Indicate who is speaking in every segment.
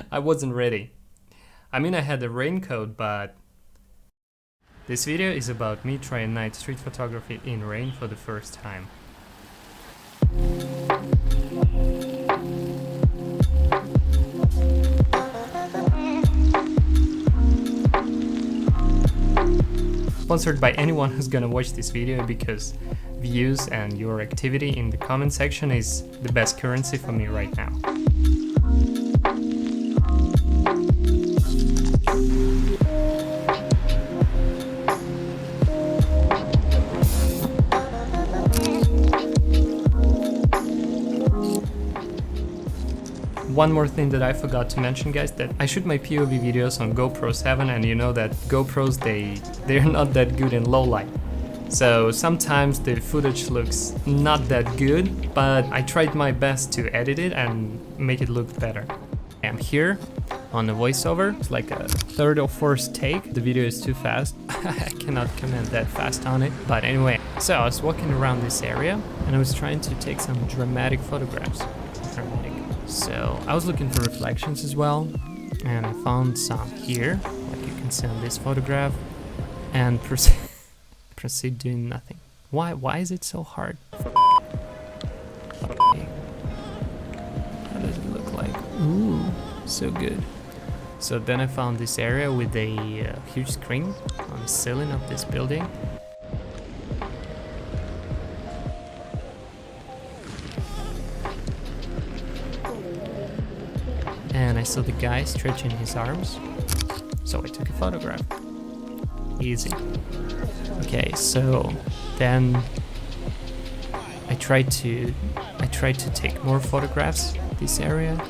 Speaker 1: I wasn't ready. I mean, I had a raincoat, but this video is about me trying night street photography in rain for the first time. Sponsored by anyone who's gonna watch this video, because views and your activity in the comment section is the best currency for me right now. One more thing that I forgot to mention, guys, that I shoot my POV videos on GoPro 7, and you know that GoPros, they're not that good in low light. So sometimes the footage looks not that good, but I tried my best to edit it and make it look better. I'm here on the voiceover. It's like a third or fourth take. The video is too fast. I cannot comment that fast on it. But anyway, so I was walking around this area and I was trying to take some dramatic photographs. So I was looking for reflections as well, and I found some here, like you can see on this photograph, and proceed doing nothing. Why is it so hard? Okay. How does it look like? Ooh, so good. So then I found this area with a huge screen on the ceiling of this building. And I saw the guy stretching his arms, so I took a photograph. Easy. Okay, so then I tried to take more photographs this area.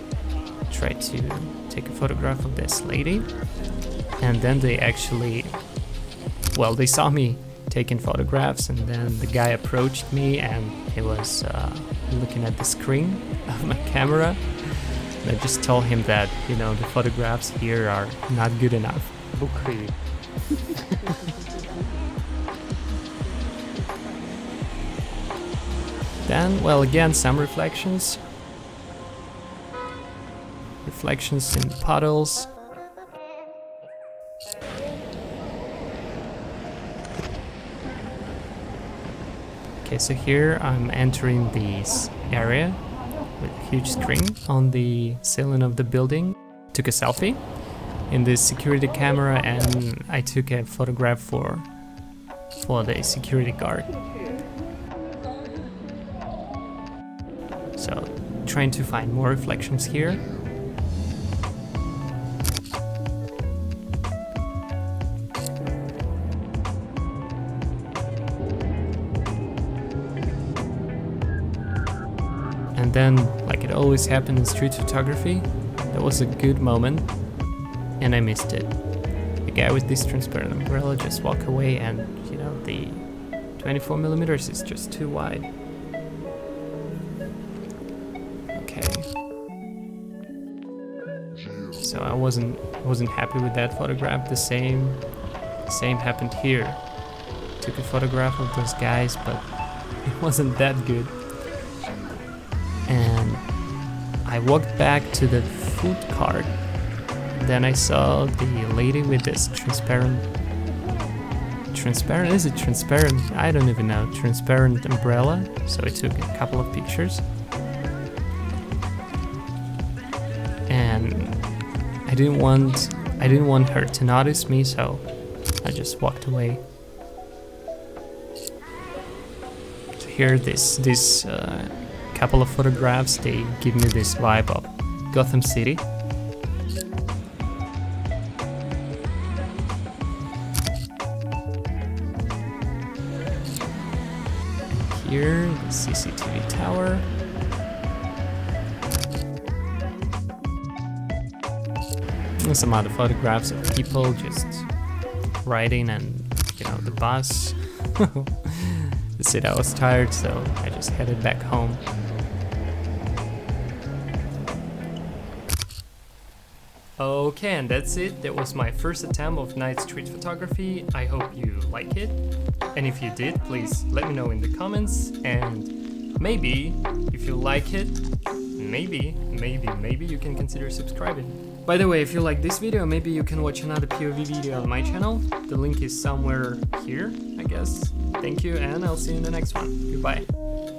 Speaker 1: Tried to take a photograph of this lady, and then they actually, well, they saw me taking photographs, and then the guy approached me and he was looking at the screen of my camera. I just told him that, you know, the photographs here are not good enough. Then, well, again, some reflections. Reflections in puddles. Okay, so here I'm entering this area with a huge screen on the ceiling of the building. Took a selfie in this security camera, and I took a photograph for the security guard. So trying to find more reflections here. And then, like it always happened in street photography, there was a good moment and I missed it. The guy with this transparent umbrella just walked away, and you know, the 24mm is just too wide. Okay. So I wasn't happy with that photograph. The same happened here. Took a photograph of those guys, but it wasn't that good. And I walked back to the food cart. Then I saw the lady with this transparent, is it transparent? I don't even know, transparent umbrella. So I took a couple of pictures. And I didn't want her to notice me, so I just walked away. So here, this couple of photographs, they give me this vibe of Gotham City. And here, the CCTV tower. And some other photographs of people just riding, and you know, the bus. That's it, I was tired, so I just headed back home. Okay, and that's it. That was my first attempt of night street photography. I hope you like it. And if you did, please let me know in the comments. And maybe, if you like it, maybe maybe you can consider subscribing. By the way, if you like this video, maybe you can watch another POV video on my channel. The link is somewhere here, I guess. Thank you, and I'll see you in the next one. Goodbye.